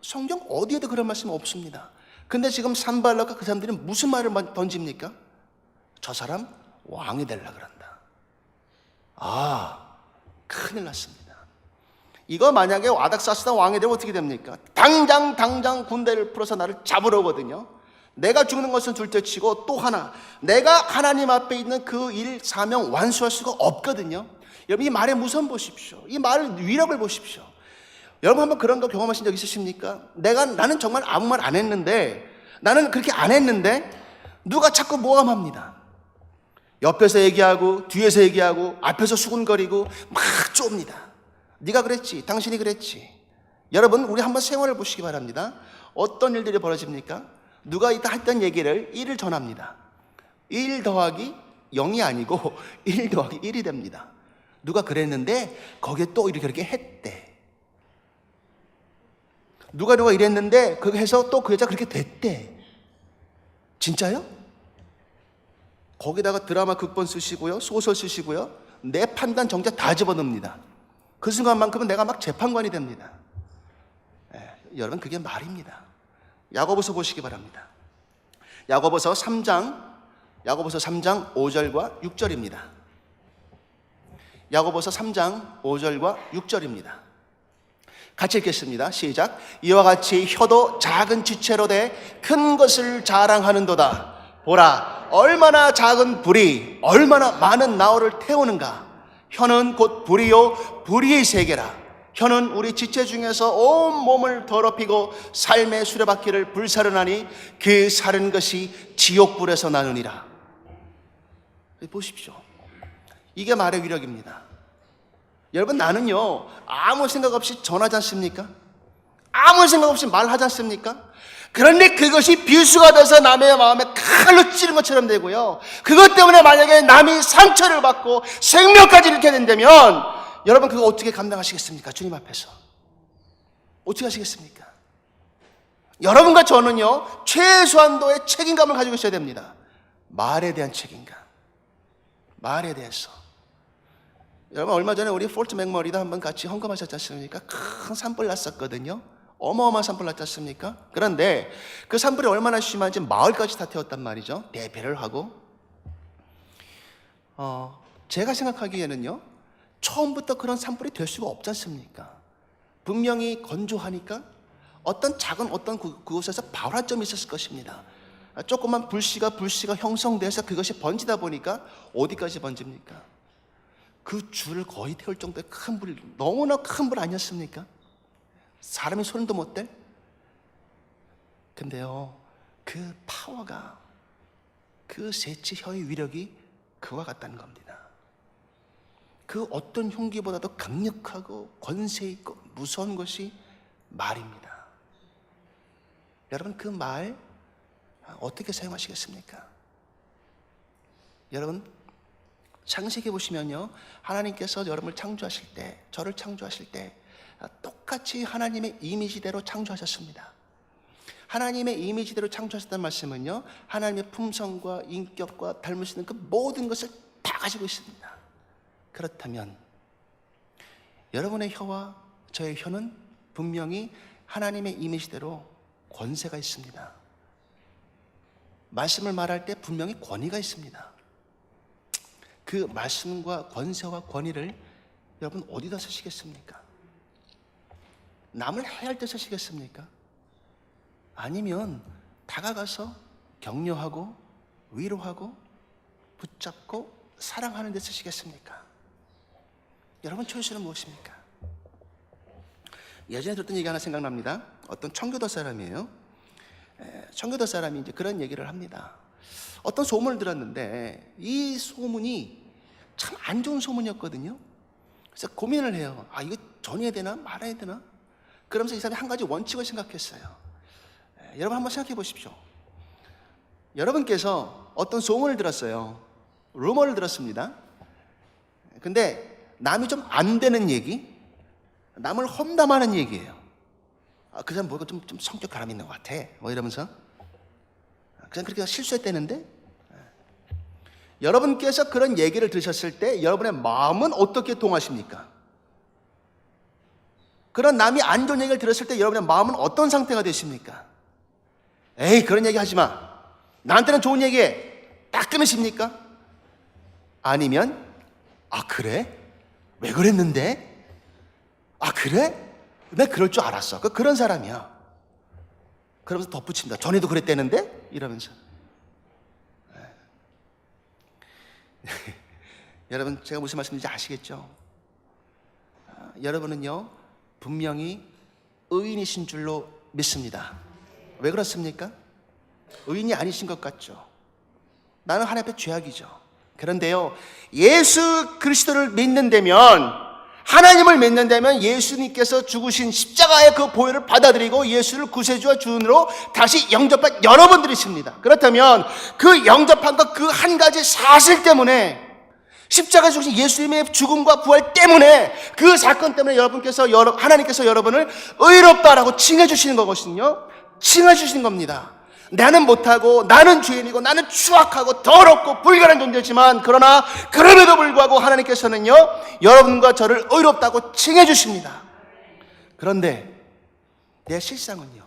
A: 성경 어디에도 그런 말씀 없습니다. 근데 지금 산발락과 그 사람들이 무슨 말을 던집니까? 저 사람 왕이 되려고 그런다. 큰일 났습니다. 이거 만약에 와닥사스다 왕이 되면 어떻게 됩니까? 당장 군대를 풀어서 나를 잡으러 오거든요. 내가 죽는 것은 둘째치고 또 하나 내가 하나님 앞에 있는 그 일 사명 완수할 수가 없거든요. 여러분 이 말의 무서움 보십시오. 이 말의 위력을 보십시오. 여러분 한번 그런 거 경험하신 적 있으십니까? 나는 정말 아무 말 안 했는데 나는 그렇게 안 했는데 누가 자꾸 모함합니다. 옆에서 얘기하고 뒤에서 얘기하고 앞에서 수군거리고 막 좁니다. 네가 그랬지, 당신이 그랬지. 여러분 우리 한번 생활을 보시기 바랍니다. 어떤 일들이 벌어집니까? 누가 이따 했던 얘기를 1을 전합니다. 1 더하기 0이 아니고 1 더하기 1이 됩니다. 누가 그랬는데 거기에 또 이렇게 했대. 누가 이랬는데 그거 해서 또 그 여자 그렇게 됐대. 진짜요? 거기다가 드라마 극본 쓰시고요, 소설 쓰시고요, 내 판단 정죄 다 집어넣습니다. 그 순간만큼은 내가 막 재판관이 됩니다. 여러분 그게 말입니다. 야고보서 보시기 바랍니다. 야고보서 3장 5절과 6절입니다. 야고보서 3장 5절과 6절입니다. 같이 읽겠습니다. 시작. 이와 같이 혀도 작은 지체로 돼 큰 것을 자랑하는도다. 보라, 얼마나 작은 불이 얼마나 많은 나홀을 태우는가. 혀는 곧 불이요 불의의 세계라. 혀는 우리 지체 중에서 온 몸을 더럽히고 삶의 수레바퀴를 불사르나니 그 사른 것이 지옥불에서 나누니라. 보십시오. 이게 말의 위력입니다. 여러분, 나는요 아무 생각 없이 전하지 않습니까? 아무 생각 없이 말하지 않습니까? 그런데 그것이 비수가 돼서 남의 마음에 칼로 찌른 것처럼 되고요, 그것 때문에 만약에 남이 상처를 받고 생명까지 잃게 된다면 여러분, 그거 어떻게 감당하시겠습니까? 주님 앞에서 어떻게 하시겠습니까? 여러분과 저는요 최소한도의 책임감을 가지고 있어야 됩니다. 말에 대한 책임감, 말에 대해서. 여러분, 얼마 전에 우리 폴트 맥머리도 한번 같이 헌금하셨지 않습니까? 큰 산불 났었거든요. 어마어마한 산불 났지 않습니까? 그런데 그 산불이 얼마나 심한지 마을까지 다 태웠단 말이죠. 대피를 하고. 제가 생각하기에는요 처음부터 그런 산불이 될 수가 없지 않습니까? 분명히 건조하니까 어떤 작은 그곳에서 발화점이 있었을 것입니다. 조그만 불씨가 형성돼서 그것이 번지다 보니까 어디까지 번집니까? 그 줄을 거의 태울 정도의 큰 불, 너무나 큰 불 아니었습니까? 사람이 손도 못 댈? 근데요 그 파워가, 그 셋째 혀의 위력이 그와 같다는 겁니다. 그 어떤 흉기보다도 강력하고 권세 있고 무서운 것이 말입니다. 여러분, 그 말 어떻게 사용하시겠습니까? 여러분, 창세기 보시면요 하나님께서 여러분을 창조하실 때, 저를 창조하실 때 똑같이 하나님의 이미지대로 창조하셨습니다. 하나님의 이미지대로 창조하셨다는 말씀은요 하나님의 품성과 인격과 닮을 수 있는 그 모든 것을 다 가지고 있습니다. 그렇다면 여러분의 혀와 저의 혀는 분명히 하나님의 이미지대로 권세가 있습니다. 말씀을 말할 때 분명히 권위가 있습니다. 그 말씀과 권세와 권위를 여러분 어디다 쓰시겠습니까? 남을 해할 때 쓰시겠습니까? 아니면 다가가서 격려하고 위로하고 붙잡고 사랑하는 데 쓰시겠습니까? 여러분, 초이스는 무엇입니까? 예전에 들었던 얘기 하나 생각납니다. 어떤 청교도 사람이에요. 청교도 사람이 이제 그런 얘기를 합니다. 어떤 소문을 들었는데 이 소문이 참 안 좋은 소문이었거든요. 그래서 고민을 해요. 이거 전해야 되나 말아야 되나? 그러면서 이 사람이 한 가지 원칙을 생각했어요. 여러분 한번 생각해 보십시오. 여러분께서 어떤 소문을 들었어요. 루머를 들었습니다. 근데 남이 좀 안 되는 얘기, 남을 험담하는 얘기예요. 그 사람 뭐가 좀 성격 가람 있는 것 같아, 뭐 이러면서 그냥 그렇게 실수했다는데, 여러분께서 그런 얘기를 들으셨을 때 여러분의 마음은 어떻게 동하십니까? 그런 남이 안 좋은 얘기를 들었을 때 여러분의 마음은 어떤 상태가 되십니까? 에이, 그런 얘기 하지 마, 나한테는 좋은 얘기해, 딱 끊으십니까? 아니면 그래? 왜 그랬는데? 그래? 내가 그럴 줄 알았어. 그런 사람이야. 그러면서 덧붙입니다. 전에도 그랬다는데? 이러면서. 여러분, 제가 무슨 말씀인지 아시겠죠? 여러분은요 분명히 의인이신 줄로 믿습니다. 왜 그렇습니까? 의인이 아니신 것 같죠? 나는 하나님 앞에 죄악이죠. 그런데요 예수 그리스도를 믿는다면, 하나님을 믿는다면 예수님께서 죽으신 십자가의 그 보혈을 받아들이고 예수를 구세주와 주인으로 다시 영접한 여러분들이십니다. 그렇다면 그 영접한 것 그 한 가지 사실 때문에, 십자가에 죽으신 예수님의 죽음과 부활 때문에, 그 사건 때문에 하나님께서 여러분을 의롭다라고 칭해 주시는 거거든요. 칭해 주시는 겁니다. 나는 못하고, 나는 죄인이고, 나는 추악하고 더럽고 불결한 존재지만, 그러나 그럼에도 불구하고 하나님께서는요 여러분과 저를 의롭다고 칭해 주십니다. 그런데 내 실상은요,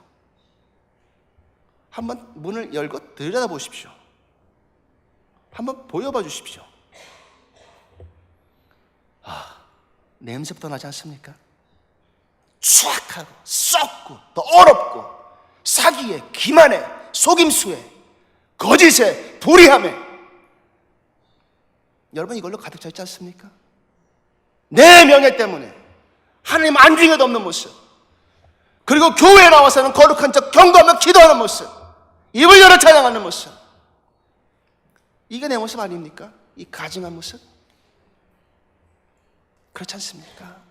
A: 한번 문을 열고 들여다보십시오. 한번 보여봐 주십시오. 냄새부터 나지 않습니까? 추악하고 썩고 더럽고 사기에 기만에 속임수에 거짓에, 불의함에. 여러분 이걸로 가득 차 있지 않습니까? 내 명예 때문에 하나님 안중에도 없는 모습, 그리고 교회에 나와서는 거룩한 척 경고하며 기도하는 모습, 입을 열어 찬양하는 모습. 이게 내 모습 아닙니까? 이 가증한 모습. 그렇지 않습니까?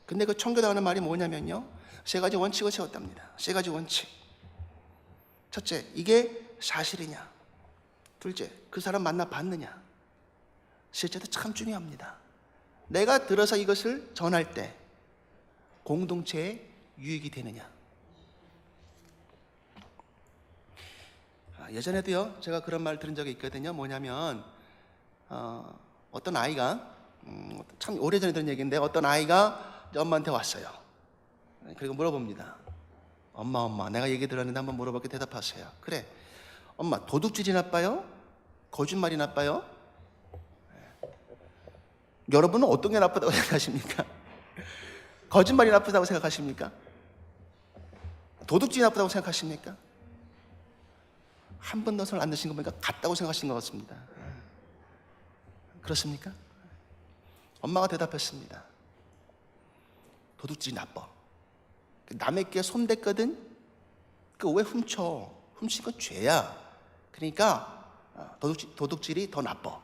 A: 근데 그 청교도하는 말이 뭐냐면요, 세 가지 원칙을 세웠답니다. 세 가지 원칙. 첫째, 이게 사실이냐. 둘째, 그 사람 만나 봤느냐. 셋째도 참 중요합니다. 내가 들어서 이것을 전할 때 공동체에 유익이 되느냐. 예전에도요, 제가 그런 말 들은 적이 있거든요. 뭐냐면 어떤 아이가, 참 오래전에 들은 얘기인데, 어떤 아이가 엄마한테 왔어요. 그리고 물어봅니다. 엄마, 내가 얘기 들었는데 한번 물어볼게, 대답하세요. 그래, 엄마, 도둑질이 나빠요? 거짓말이 나빠요? 여러분은 어떤 게 나쁘다고 생각하십니까? 거짓말이 나쁘다고 생각하십니까? 도둑질이 나쁘다고 생각하십니까? 한 번 더 손을 안 드신 거 보니까 같다고 생각하시는 것 같습니다. 그렇습니까? 엄마가 대답했습니다. 도둑질이 나빠. 남의 게 손댔거든? 그 왜 훔쳐? 훔친 건 죄야. 그러니까 도둑질이 더 나빠.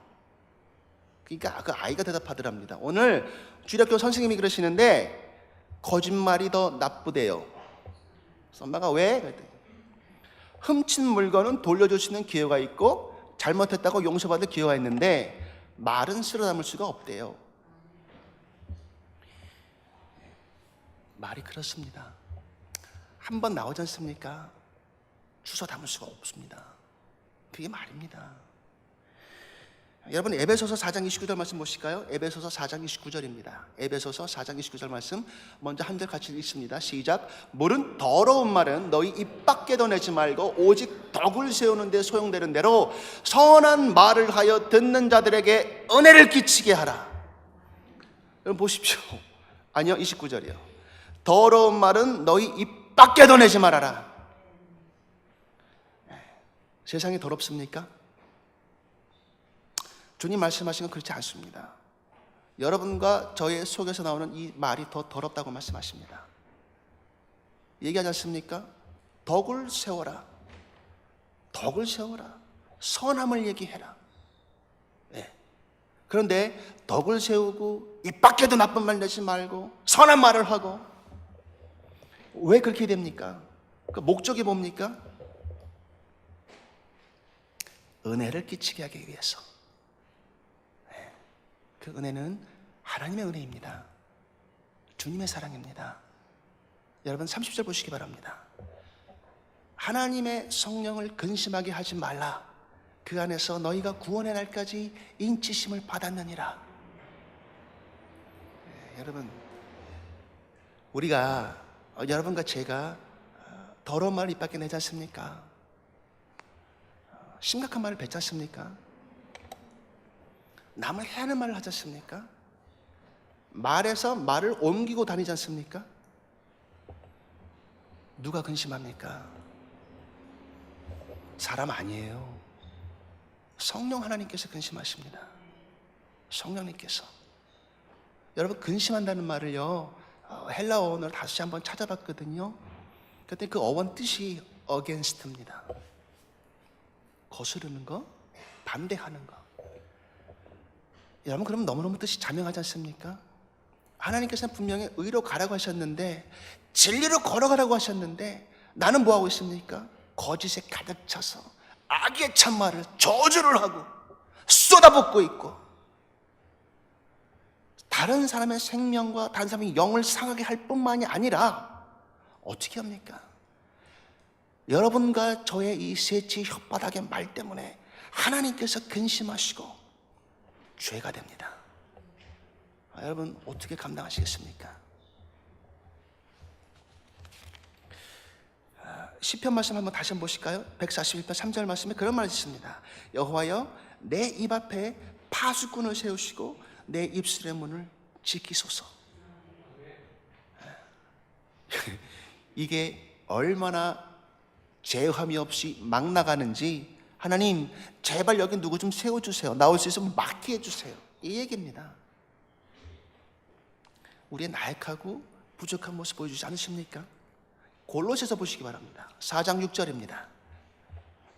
A: 그러니까 그 아이가 대답하더랍니다. 오늘 주일학교 선생님이 그러시는데 거짓말이 더 나쁘대요. 그래서 엄마가 왜? 그랬더니 훔친 물건은 돌려줄 수 있는 기회가 있고 잘못했다고 용서받을 기회가 있는데 말은 쓸어 담을 수가 없대요. 말이 그렇습니다. 한 번 나오지 않습니까? 주워 담을 수가 없습니다. 그게 말입니다. 여러분, 에베소서 4장 29절 말씀 보실까요? 에베소서 4장 29절입니다. 에베소서 4장 29절 말씀 먼저 한 절 같이 읽습니다. 시작. 모른 더러운 말은 너희 입 밖에도 내지 말고 오직 덕을 세우는 데 소용되는 대로 선한 말을 하여 듣는 자들에게 은혜를 끼치게 하라. 여러분 보십시오. 아니요, 29절이요. 더러운 말은 너희 입 밖에도 내지 말아라. 세상이 더럽습니까? 주님 말씀하신 건 그렇지 않습니다. 여러분과 저의 속에서 나오는 이 말이 더 더럽다고 말씀하십니다. 얘기하지 않습니까? 덕을 세워라. 덕을 세워라. 선함을 얘기해라. 네. 그런데 덕을 세우고 입 밖에도 나쁜 말 내지 말고 선한 말을 하고, 왜 그렇게 됩니까? 그 목적이 뭡니까? 은혜를 끼치게 하기 위해서. 그 은혜는 하나님의 은혜입니다. 주님의 사랑입니다. 여러분 30절 보시기 바랍니다. 하나님의 성령을 근심하게 하지 말라. 그 안에서 너희가 구원의 날까지 인치심을 받았느니라. 여러분, 우리가 여러분과 제가 더러운 말을 입 밖에 내지 않습니까? 심각한 말을 뱉지 않습니까? 남을 해하는 말을 하지 않습니까? 말에서 말을 옮기고 다니지 않습니까? 누가 근심합니까? 사람 아니에요. 성령 하나님께서 근심하십니다. 성령님께서. 여러분, 근심한다는 말을요, 헬라어 원어를 다시 한번 찾아봤거든요. 그때 그 어원 뜻이 against입니다. 거스르는 거, 반대하는 거. 여러분, 그럼 너무너무 뜻이 자명하지 않습니까? 하나님께서는 분명히 의로 가라고 하셨는데, 진리로 걸어가라고 하셨는데, 나는 뭐하고 있습니까? 거짓에 가득 차서 악의 참말을 저주를 하고 쏟아붓고 있고, 다른 사람의 생명과 다른 사람의 영을 상하게 할 뿐만이 아니라 어떻게 합니까? 여러분과 저의 이 세치 혓바닥의 말 때문에 하나님께서 근심하시고 죄가 됩니다. 여러분, 어떻게 감당하시겠습니까? 시편 말씀 한번 다시 한번 보실까요? 141편 3절 말씀에 그런 말이 있습니다. 여호와여, 내 입 앞에 파수꾼을 세우시고 내 입술의 문을 지키소서. 이게 얼마나 제함이 없이 막 나가는지 하나님 제발 여기 누구 좀 세워주세요. 나올 수 있으면 막게 해주세요. 이 얘기입니다. 우리의 나약하고 부족한 모습 보여주지 않으십니까? 골로새서 보시기 바랍니다. 4장 6절입니다.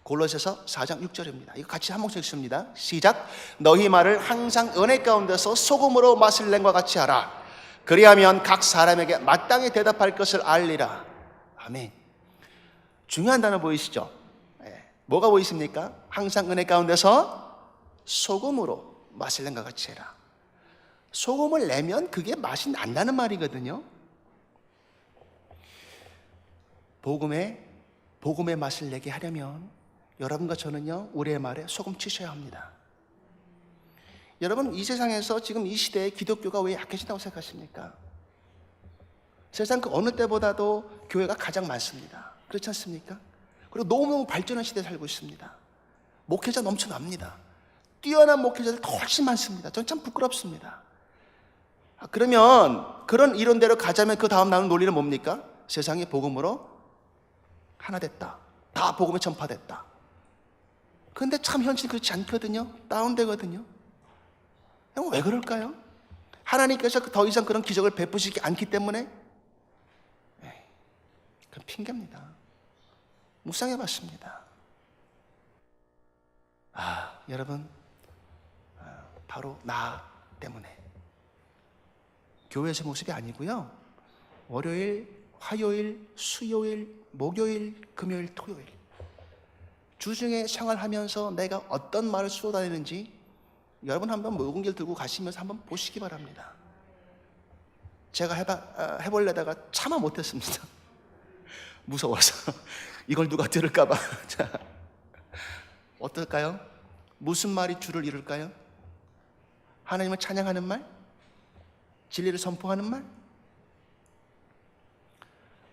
A: 골로새서 4장 6절입니다. 이거 같이 한 목소리 읽습니다. 시작. 너희 말을 항상 은혜 가운데서 소금으로 맛을 낸 것 같이 하라. 그리하면 각 사람에게 마땅히 대답할 것을 알리라. 아멘. 중요한 단어 보이시죠? 뭐가 보이십니까? 항상 은혜 가운데서 소금으로 맛을 낸 것 같이 해라. 소금을 내면 그게 맛이 난다는 말이거든요. 복음의 맛을 내게 하려면 여러분과 저는요, 우리의 말에 소금 치셔야 합니다. 여러분, 이 세상에서 지금 이 시대에 기독교가 왜 약해진다고 생각하십니까? 세상 그 어느 때보다도 교회가 가장 많습니다. 그렇지 않습니까? 그리고 너무너무 발전한 시대에 살고 있습니다. 목회자 넘쳐납니다. 뛰어난 목회자들 더 훨씬 많습니다. 전 참 부끄럽습니다. 그러면 그런 이론대로 가자면 그 다음 나오는 논리는 뭡니까? 세상이 복음으로 하나 됐다. 다 복음에 전파됐다. 그런데 참 현실이 그렇지 않거든요. 다운되거든요. 왜 그럴까요? 하나님께서 더 이상 그런 기적을 베푸시지 않기 때문에? 그건 핑계입니다. 묵상해봤습니다. 여러분, 바로 나 때문에 교회에서 모습이 아니고요, 월요일, 화요일, 수요일, 목요일, 금요일, 토요일 주중에 생활하면서 내가 어떤 말을 쏟아내는지 여러분 한번 묵은기를 들고 가시면서 한번 보시기 바랍니다. 제가 해보려다가 차마 못했습니다. 무서워서 이걸 누가 들을까봐. 자, 어떨까요? 무슨 말이 주를 이룰까요? 하나님을 찬양하는 말? 진리를 선포하는 말?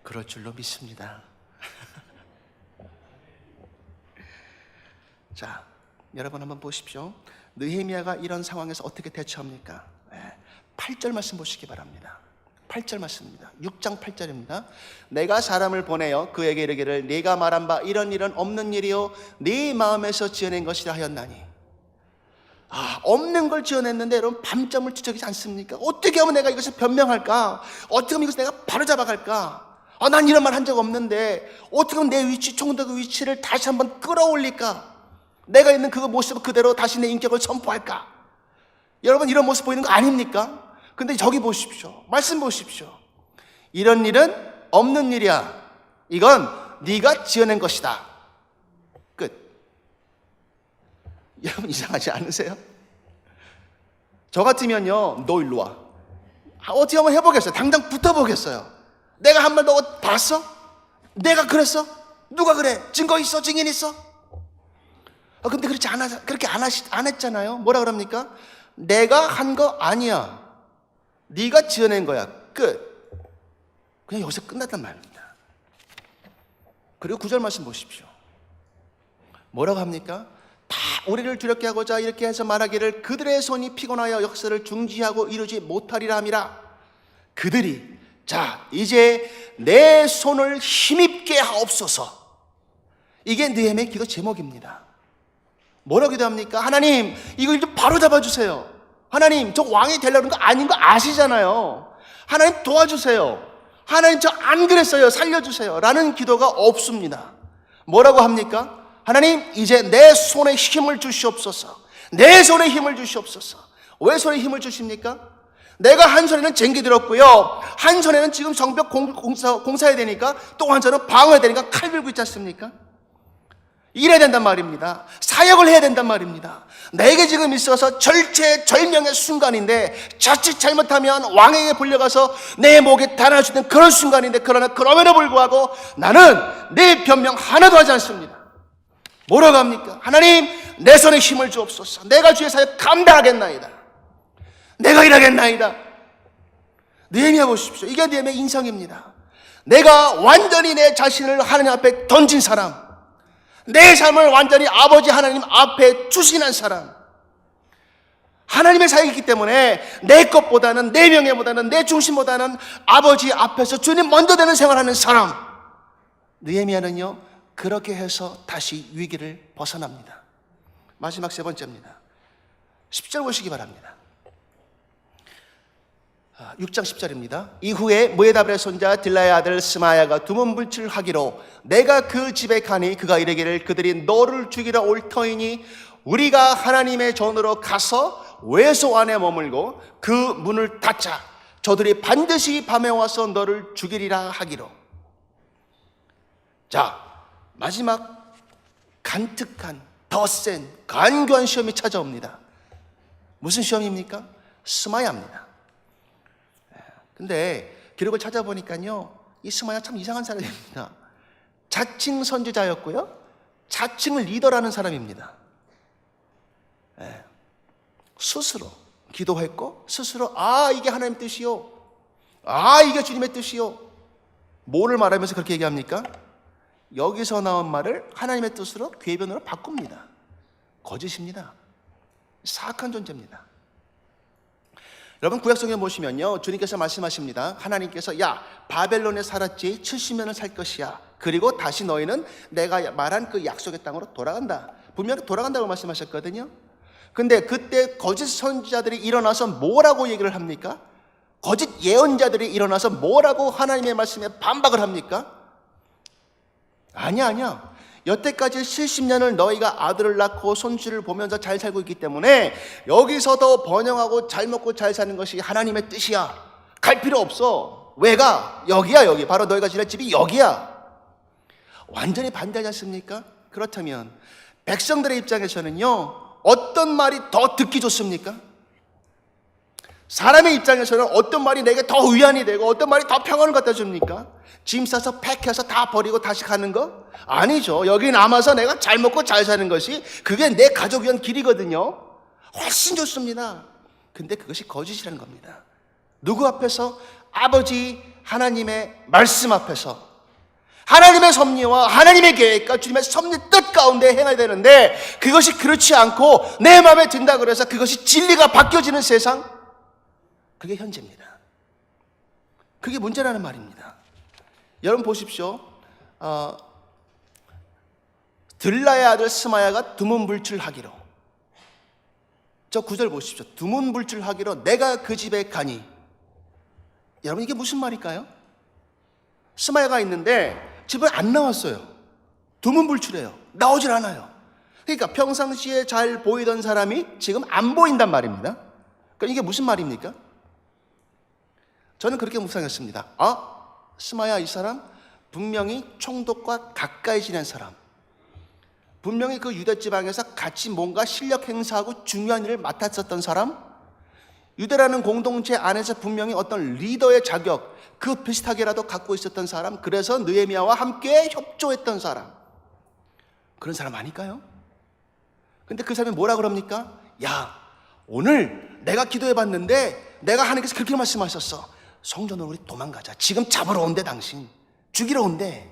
A: 그럴 줄로 믿습니다. 자, 여러분 한번 보십시오. 느헤미야가 이런 상황에서 어떻게 대처합니까? 8절 말씀 보시기 바랍니다. 8절 말씀입니다. 6장 8절입니다. 내가 사람을 보내어 그에게 이르기를 네가 말한 바 이런 일은 없는 일이요 네 마음에서 지어낸 것이라 하였나니. 없는 걸 지어냈는데 여러분 밤잠을 추적이지 않습니까? 어떻게 하면 내가 이것을 변명할까? 어떻게 하면 이것을 내가 바로잡아갈까? 난 이런 말 한 적 없는데 어떻게 하면 내 위치, 총독의 위치를 다시 한번 끌어올릴까? 내가 있는 그 모습 그대로 다시 내 인격을 선포할까? 여러분 이런 모습 보이는 거 아닙니까? 근데 저기 보십시오. 말씀 보십시오. 이런 일은 없는 일이야. 이건 네가 지어낸 것이다. 끝. 여러분 이상하지 않으세요? 저 같으면요, 너 일로 와. 어떻게 한번 해보겠어요. 당장 붙어보겠어요. 내가 한 말 너 봤어? 내가 그랬어? 누가 그래? 증거 있어? 증인 있어? 근데 그렇게 안 했잖아요. 뭐라 그럽니까? 내가 한 거 아니야. 네가 지어낸 거야. 끝. 그냥 여기서 끝났단 말입니다. 그리고 9절 말씀 보십시오. 뭐라고 합니까? 다 우리를 두렵게 하고자 이렇게 해서 말하기를 그들의 손이 피곤하여 역사를 중지하고 이루지 못하리라 함이라. 그들이 자 이제 내 손을 힘입게 하옵소서. 이게 느헤미야의 기도 제목입니다. 뭐라고 기도합니까? 하나님 이거 좀 바로 잡아주세요. 하나님 저 왕이 되려는 거 아닌 거 아시잖아요. 하나님 도와주세요. 하나님 저 안 그랬어요. 살려주세요. 라는 기도가 없습니다. 뭐라고 합니까? 하나님 이제 내 손에 힘을 주시옵소서. 내 손에 힘을 주시옵소서. 왜 손에 힘을 주십니까? 내가 한 손에는 쟁기 들었고요, 한 손에는 지금 성벽 공사해야 되니까 또 한 손은 방어해야 되니까 칼 들고 있지 않습니까? 일해야 된단 말입니다. 사역을 해야 된단 말입니다. 내게 지금 있어서 절체절명의 순간인데 자칫 잘못하면 왕에게 불려가서 내 목에 달아날 수 있는 그런 순간인데, 그러나 그럼에도 불구하고 나는 내 변명 하나도 하지 않습니다. 뭐라고 합니까? 하나님 내 손에 힘을 주옵소서. 내가 주의 사역 감당하겠나이다. 내가 일하겠나이다. 느헤미야 보십시오. 이게 느헤미야의 인성입니다. 내가 완전히 내 자신을 하나님 앞에 던진 사람, 내 삶을 완전히 아버지 하나님 앞에 투신한 사람, 하나님의 사역이기 때문에 내 것보다는, 내 명예보다는, 내 중심보다는 아버지 앞에서 주님 먼저 되는 생활하는 사람. 느헤미야는요 그렇게 해서 다시 위기를 벗어납니다. 마지막 세 번째입니다. 10절 보시기 바랍니다. 6장 10절입니다. 이후에 무에다벨의 손자 딜라의 아들 스마야가 두문불출하기로 내가 그 집에 가니 그가 이르기를 그들이 너를 죽이러 올 터이니 우리가 하나님의 전으로 가서 외소 안에 머물고 그 문을 닫자. 저들이 반드시 밤에 와서 너를 죽이리라 하기로. 자, 마지막 간특한 더 센 간교한 시험이 찾아옵니다. 무슨 시험입니까? 스마야입니다. 근데 기록을 찾아보니까요, 이 스마야 참 이상한 사람입니다. 자칭 선지자였고요, 자칭 리더라는 사람입니다. 스스로 기도했고 스스로 이게 하나님 뜻이요, 이게 주님의 뜻이요. 뭐를 말하면서 그렇게 얘기합니까? 여기서 나온 말을 하나님의 뜻으로 궤변으로 바꿉니다. 거짓입니다. 사악한 존재입니다. 여러분, 구약성경에 보시면요, 주님께서 말씀하십니다. 하나님께서 바벨론에 살았지 70년을 살 것이야. 그리고 다시 너희는 내가 말한 그 약속의 땅으로 돌아간다. 분명히 돌아간다고 말씀하셨거든요. 근데 그때 거짓 선지자들이 일어나서 뭐라고 얘기를 합니까? 거짓 예언자들이 일어나서 뭐라고 하나님의 말씀에 반박을 합니까? 아니야. 여태까지 70년을 너희가 아들을 낳고 손주를 보면서 잘 살고 있기 때문에 여기서 더 번영하고 잘 먹고 잘 사는 것이 하나님의 뜻이야. 갈 필요 없어. 왜 가? 여기야, 여기. 바로 너희가 지낼 집이 여기야. 완전히 반대하지 않습니까? 그렇다면 백성들의 입장에서는요, 어떤 말이 더 듣기 좋습니까? 사람의 입장에서는 어떤 말이 내게 더 위안이 되고 어떤 말이 더 평안을 갖다 줍니까? 짐 싸서 팩해서 다 버리고 다시 가는 거? 아니죠. 여기 남아서 내가 잘 먹고 잘 사는 것이 그게 내 가족 위한 길이거든요. 훨씬 좋습니다. 근데 그것이 거짓이라는 겁니다. 누구 앞에서? 아버지 하나님의 말씀 앞에서 하나님의 섭리와 하나님의 계획과 주님의 섭리 뜻 가운데 행해야 되는데 그것이 그렇지 않고 내 마음에 든다 그래서 그것이 진리가 바뀌어지는 세상, 그게 현재입니다. 그게 문제라는 말입니다. 여러분 보십시오. 들라의 아들 스마야가 두문불출하기로. 저 9절 보십시오. 두문불출하기로 내가 그 집에 가니. 여러분, 이게 무슨 말일까요? 스마야가 있는데 집을 안 나왔어요. 두문불출해요. 나오질 않아요. 그러니까 평상시에 잘 보이던 사람이 지금 안 보인단 말입니다. 그럼 이게 무슨 말입니까? 저는 그렇게 묵상했습니다. 스마야, 이 사람 분명히 총독과 가까이 지낸 사람, 분명히 그 유대 지방에서 같이 뭔가 실력 행사하고 중요한 일을 맡았었던 사람, 유대라는 공동체 안에서 분명히 어떤 리더의 자격, 그 비슷하게라도 갖고 있었던 사람, 그래서 느헤미야와 함께 협조했던 사람, 그런 사람 아닐까요? 근데 그 사람이 뭐라 그럽니까? 오늘 내가 기도해봤는데 내가 하나님께서 그렇게 말씀하셨어. 성전으로 우리 도망가자. 지금 잡으러 온대, 당신 죽이러 온대.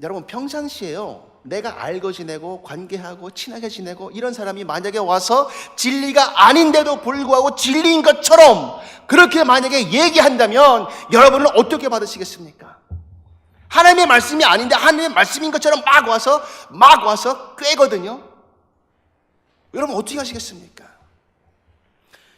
A: 여러분, 평상시에요, 내가 알고 지내고 관계하고 친하게 지내고 이런 사람이 만약에 와서 진리가 아닌데도 불구하고 진리인 것처럼 그렇게 만약에 얘기한다면 여러분은 어떻게 받으시겠습니까? 하나님의 말씀이 아닌데 하나님의 말씀인 것처럼 막 와서 꿰거든요. 여러분 어떻게 하시겠습니까?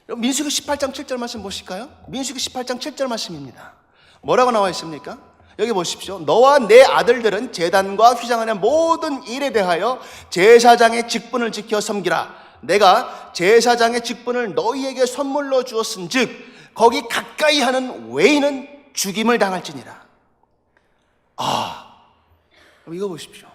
A: 여러분, 민수기 18장 7절 말씀 보실까요? 민수기 18장 7절 말씀입니다. 뭐라고 나와 있습니까? 여기 보십시오. 너와 내 아들들은 제단과 휘장 안의 모든 일에 대하여 제사장의 직분을 지켜 섬기라. 내가 제사장의 직분을 너희에게 선물로 주었은 즉 거기 가까이 하는 외인은 죽임을 당할지니라. 이거 보십시오.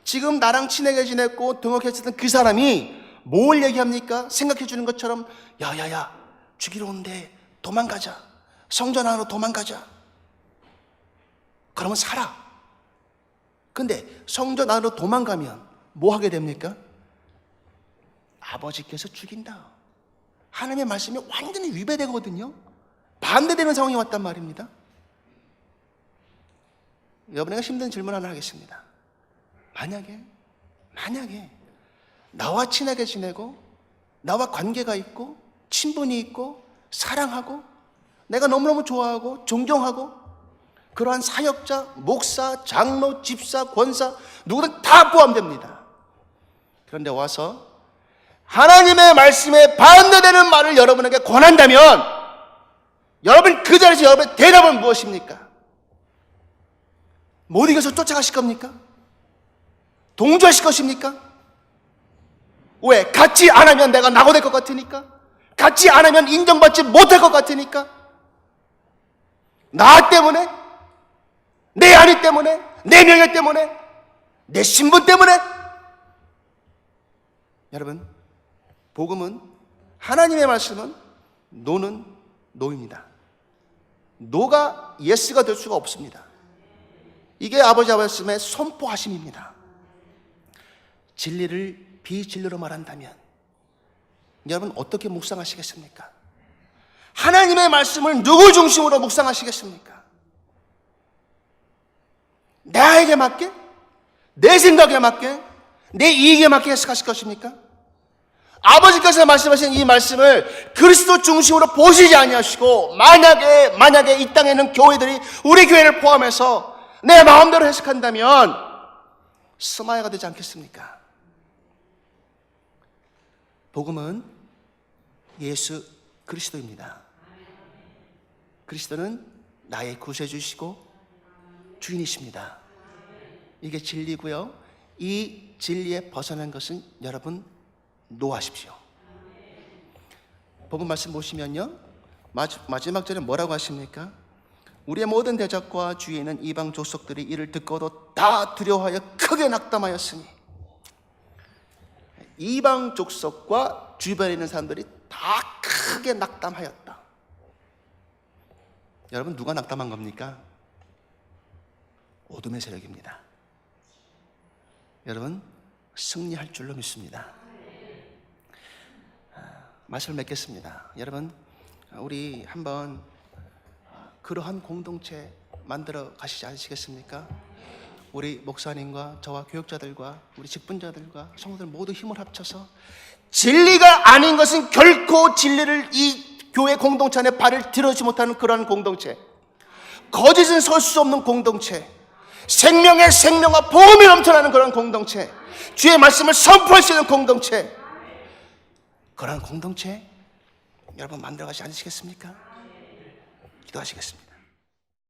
A: 지금 나랑 친하게 지냈고 등록했었던 그 사람이 뭘 얘기합니까? 생각해 주는 것처럼 야야야 죽이러 온대, 도망가자, 성전 안으로 도망가자. 그러면 살아. 근데 성전 안으로 도망가면 뭐 하게 됩니까? 아버지께서 죽인다. 하나님의 말씀이 완전히 위배되거든요. 반대되는 상황이 왔단 말입니다. 여러분에게 힘든 질문 하나 하겠습니다. 만약에 나와 친하게 지내고 나와 관계가 있고 친분이 있고 사랑하고 내가 너무너무 좋아하고 존경하고 그러한 사역자, 목사, 장로, 집사, 권사 누구든 다 포함됩니다. 그런데 와서 하나님의 말씀에 반대되는 말을 여러분에게 권한다면 여러분 그 자리에서 여러분의 대답은 무엇입니까? 못 이겨서 쫓아가실 겁니까? 동조하실 것입니까? 왜? 같이 안 하면 내가 낙오될 것 같으니까? 같이 안 하면 인정받지 못할 것 같으니까? 나 때문에? 내 아내 때문에? 내 명예 때문에? 내 신분 때문에? 여러분, 복음은, 하나님의 말씀은 노는 노입니다. 노가 예스가 될 수가 없습니다. 이게 아버지 말씀의 선포하심입니다. 진리를 비진리로 말한다면 여러분 어떻게 묵상하시겠습니까? 하나님의 말씀을 누구 중심으로 묵상하시겠습니까? 나에게 맞게? 내 생각에 맞게? 내 이익에 맞게 해석하실 것입니까? 아버지께서 말씀하신 이 말씀을 그리스도 중심으로 보시지 아니하시고 만약에 이 땅에 있는 교회들이 우리 교회를 포함해서 내 마음대로 해석한다면 스마야가 되지 않겠습니까? 복음은 예수 그리스도입니다. 그리스도는 나의 구세주시고 주인이십니다. 이게 진리고요. 이 진리에 벗어난 것은 여러분 노하십시오. 복음 말씀 보시면요, 마지막 절에 뭐라고 하십니까? 우리의 모든 대적과 주위에 있는 이방 족속들이 이를 듣고도 다 두려워하여 크게 낙담하였으니, 이방 족속과 주변에 있는 사람들이 다 크게 낙담하였다. 여러분 누가 낙담한 겁니까? 어둠의 세력입니다. 여러분 승리할 줄로 믿습니다. 말씀을 맺겠습니다. 여러분 우리 한번 그러한 공동체 만들어 가시지 않으시겠습니까? 우리 목사님과 저와 교육자들과 우리 직분자들과 성도들 모두 힘을 합쳐서 진리가 아닌 것은 결코 진리를 이 교회 공동체 안에 발을 들여주지 못하는 그러한 공동체, 거짓은 설 수 없는 공동체, 생명의 생명과 보험이 넘쳐나는 그런 공동체, 주의 말씀을 선포할 수 있는 공동체, 그런 공동체 여러분 만들어가지 않으시겠습니까? 기도하시겠습니다.